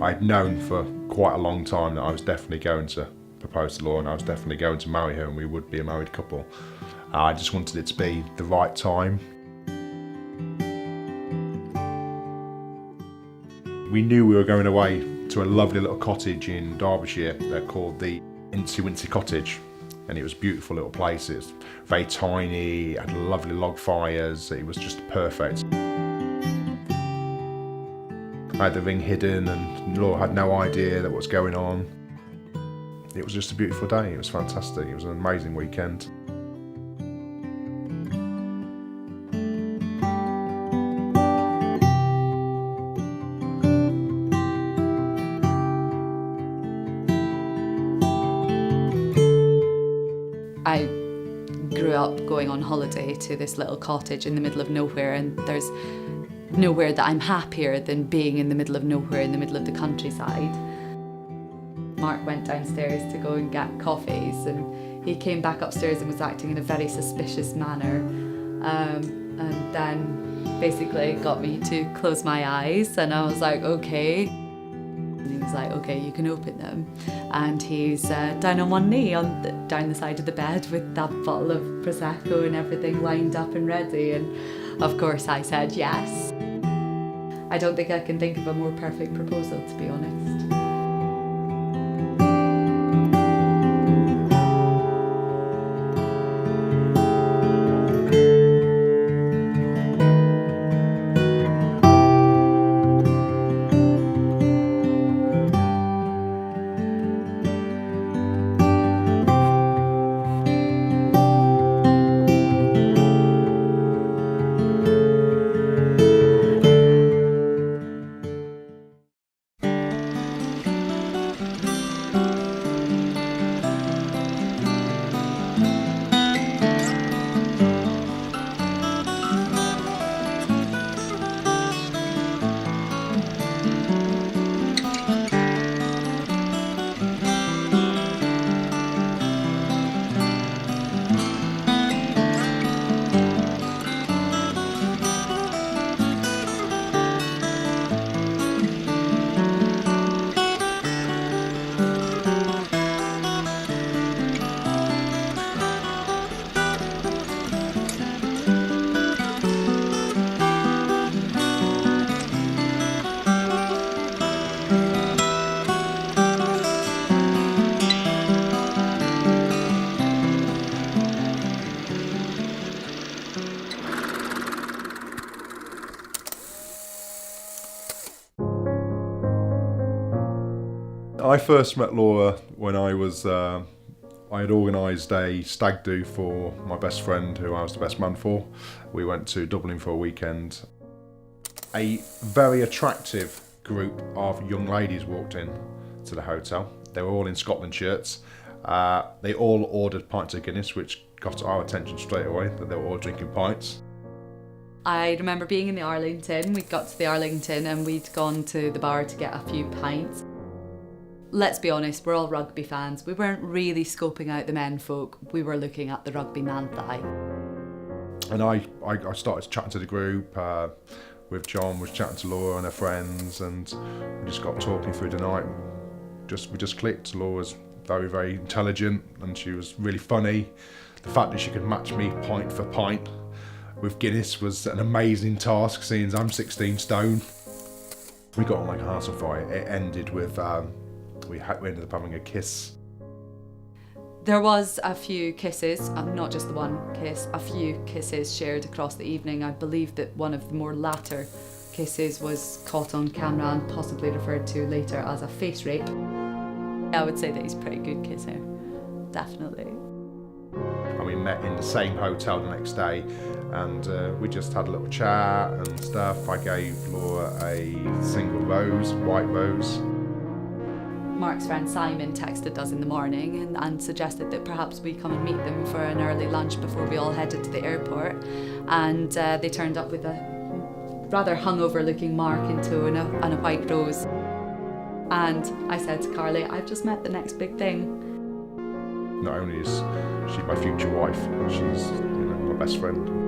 I'd known for quite a long time that I was definitely going to propose to Laura and I was definitely going to marry her and we would be a married couple. I just wanted it to be the right time. We knew we were going away to a lovely little cottage in Derbyshire. They're called the Incy Wincy Cottage, and it was a beautiful little place. It was very tiny, it had lovely log fires, it was just perfect. I had the ring hidden and Laura had no idea that what was going on. It was just a beautiful day, it was fantastic, it was an amazing weekend. I grew up going on holiday to this little cottage in the middle of nowhere, and there's nowhere that I'm happier than being in the middle of nowhere in the middle of the countryside. Mark went downstairs to go and get coffees, and he came back upstairs and was acting in a very suspicious manner, and then basically got me to close my eyes, and I was like, okay. And he was like, okay, you can open them. And he's down on one knee down the side of the bed with that bottle of Prosecco and everything lined up and ready. And of course I said yes. I don't think I can think of a more perfect proposal, to be honest. I first met Laura when I had organised a stag do for my best friend who I was the best man for. We went to Dublin for a weekend. A very attractive group of young ladies walked in to the hotel. They were all in Scotland shirts. They all ordered pints of Guinness, which got our attention straight away, that they were all drinking pints. I remember being in the Arlington. We got to the Arlington and we'd gone to the bar to get a few pints. Let's be honest, we're all rugby fans. We weren't really scoping out the men folk, we were looking at the rugby man thigh. And I started chatting to the group, with John, was chatting to Laura and her friends, and we just got talking through the night. We just clicked. Laura was very, very intelligent and she was really funny. The fact that she could match me pint for pint with Guinness was an amazing task, seeing as I'm 16 stone. We got on like a house on fire. It ended with we ended up having a kiss. There was a few kisses, not just the one kiss, a few kisses shared across the evening. I believe that one of the more latter kisses was caught on camera and possibly referred to later as a face rape. I would say that he's a pretty good kisser, definitely. And we met in the same hotel the next day, and we just had a little chat and stuff. I gave Laura a single rose, white rose. Mark's friend Simon texted us in the morning and suggested that perhaps we come and meet them for an early lunch before we all headed to the airport. And they turned up with a rather hungover looking Mark into and a white rose. And I said to Carly, I've just met the next big thing. Not only is she my future wife, she's my best friend.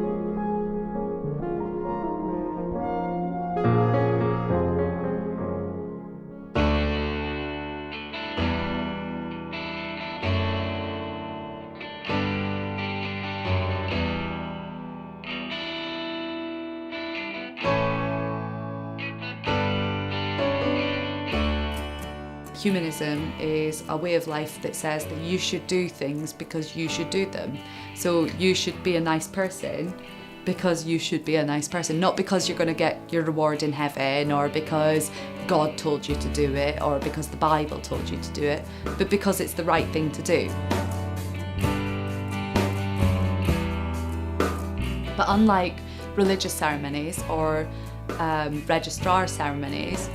humanism is a way of life that says that you should do things because you should do them. So you should be a nice person because you should be a nice person, not because you're going to get your reward in heaven, or because God told you to do it, or because the Bible told you to do it, but because it's the right thing to do. But unlike religious ceremonies or registrar ceremonies,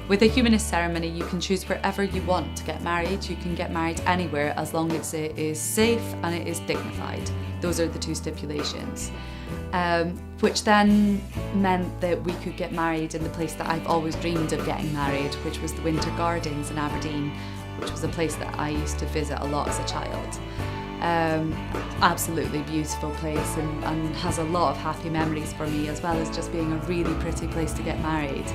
with a humanist ceremony you can choose wherever you want to get married. You can get married anywhere as long as it is safe and it is dignified. Those are the two stipulations. Which then meant that we could get married in the place that I've always dreamed of getting married, which was the Winter Gardens in Aberdeen, which was a place that I used to visit a lot as a child. Absolutely beautiful place and has a lot of happy memories for me, as well as just being a really pretty place to get married.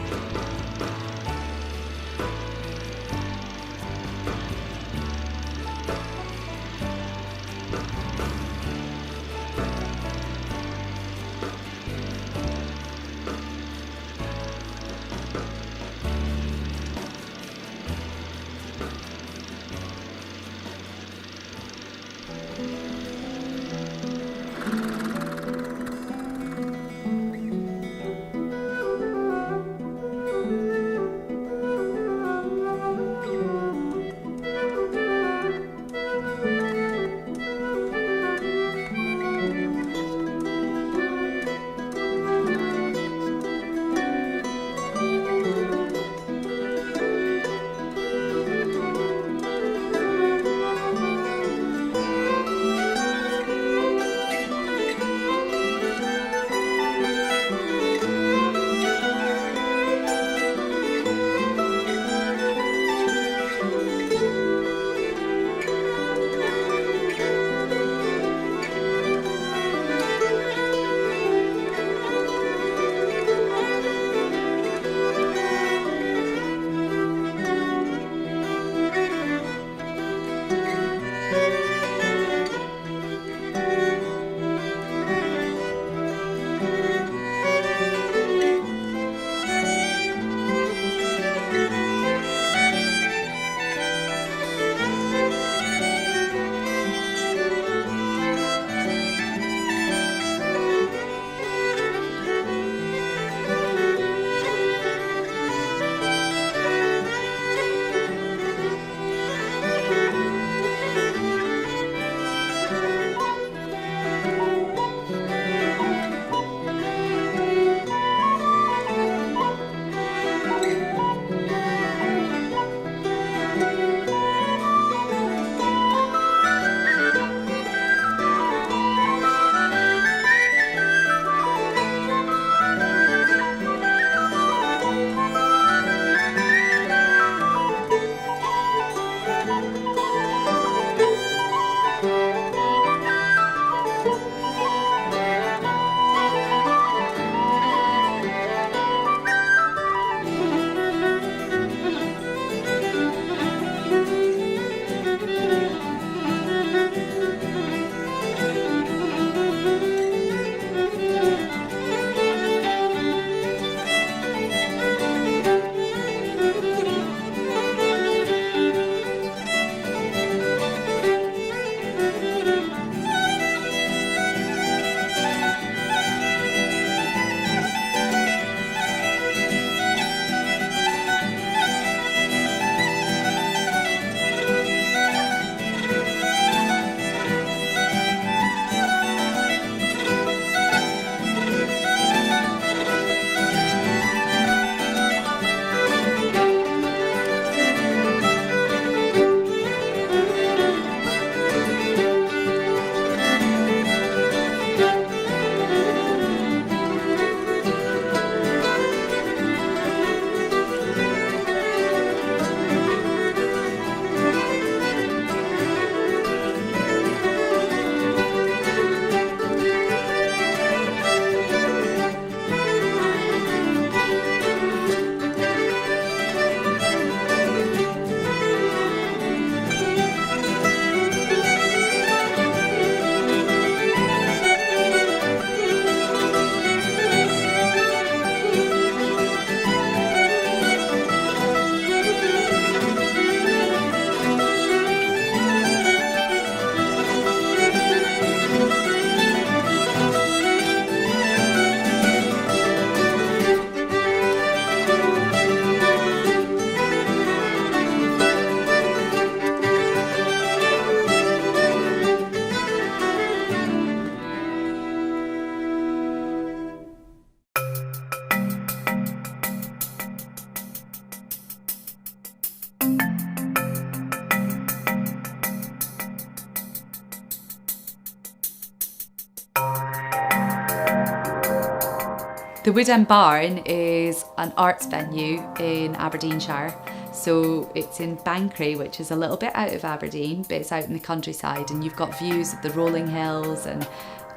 The Wood End Barn is an arts venue in Aberdeenshire. So it's in Banchory, which is a little bit out of Aberdeen, but it's out in the countryside, and you've got views of the rolling hills and,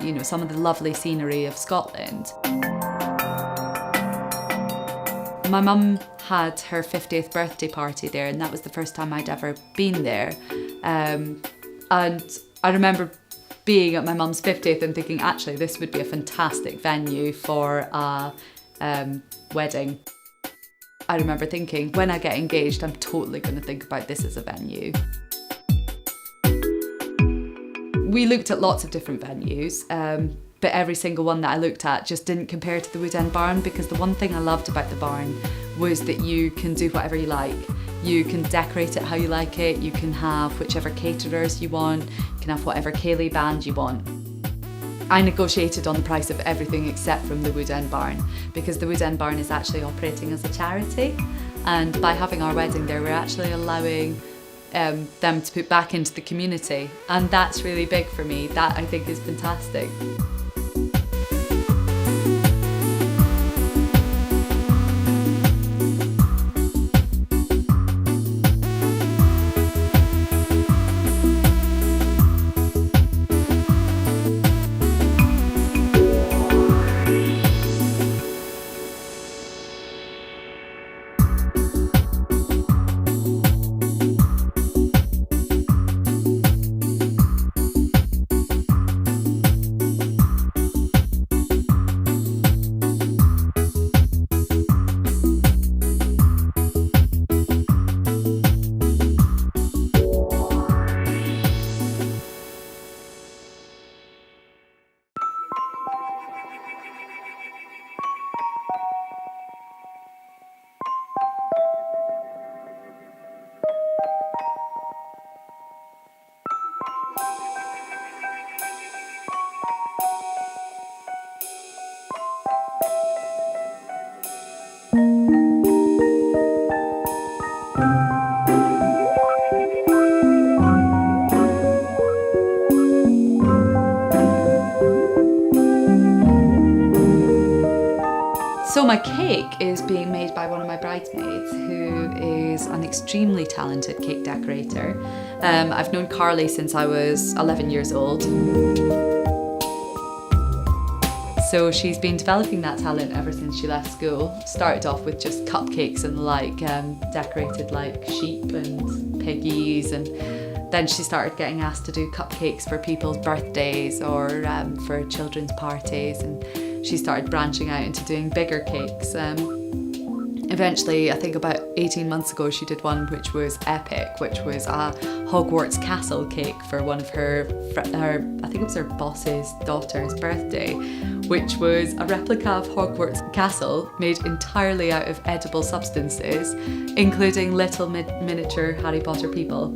you know, some of the lovely scenery of Scotland. My mum had her 50th birthday party there, and that was the first time I'd ever been there. And I remember being at my mum's 50th and thinking, actually, this would be a fantastic venue for a wedding. I remember thinking, when I get engaged, I'm totally going to think about this as a venue. We looked at lots of different venues, but every single one that I looked at just didn't compare to the Wood End Barn, because the one thing I loved about the barn was that you can do whatever you like. You can decorate it how you like it, you can have whichever caterers you want, you can have whatever ceilidh band you want. I negotiated on the price of everything except from the Wood End Barn, because the Wood End Barn is actually operating as a charity, and by having our wedding there, we're actually allowing them to put back into the community, and that's really big for me. That, I think, is fantastic. So my cake is being made by one of my bridesmaids, who is an extremely talented cake decorator. I've known Carly since I was 11 years old. So she's been developing that talent ever since she left school. Started off with just cupcakes and decorated like sheep and piggies, and then she started getting asked to do cupcakes for people's birthdays or for children's parties, and she started branching out into doing bigger cakes. Eventually, I think about 18 months ago, she did one which was epic, which was a Hogwarts castle cake for one of her I think it was her boss's daughter's birthday, which was a replica of Hogwarts castle made entirely out of edible substances, including little miniature Harry Potter people.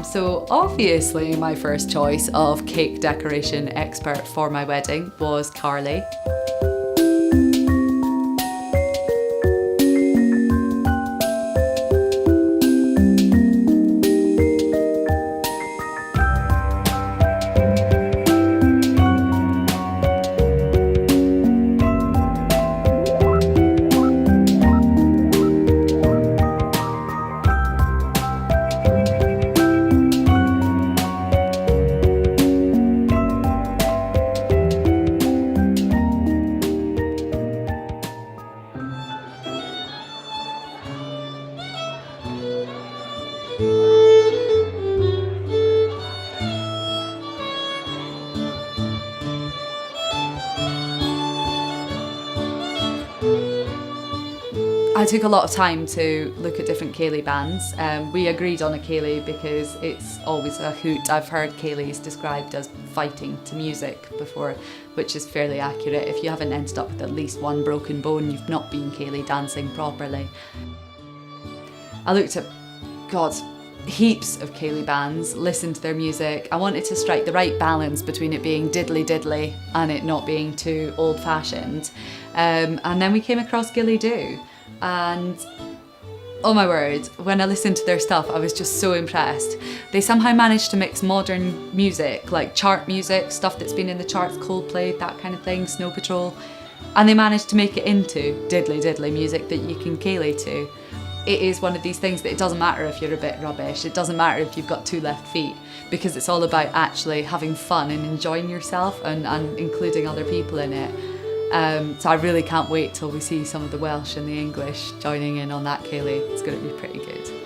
So obviously my first choice of cake decoration expert for my wedding was Carly. I took a lot of time to look at different ceilidh bands. We agreed on a ceilidh because it's always a hoot. I've heard ceilidhs described as fighting to music before, which is fairly accurate. If you haven't ended up with at least one broken bone, you've not been ceilidh dancing properly. I looked at, heaps of ceilidh bands, listened to their music. I wanted to strike the right balance between it being diddly diddly and it not being too old-fashioned. And then we came across Gilly Do. And oh my word, when I listened to their stuff, I was just so impressed. They somehow managed to mix modern music, like chart music, stuff that's been in the charts, Coldplay, that kind of thing, Snow Patrol, And they managed to make it into diddly music that you can ceilidh to. It is one of these things that it doesn't matter if you're a bit rubbish, it doesn't matter if you've got 2 left feet, because it's all about actually having fun and enjoying yourself and including other people in it. So I really can't wait till we see some of the Welsh and the English joining in on that ceilidh. It's going to be pretty good.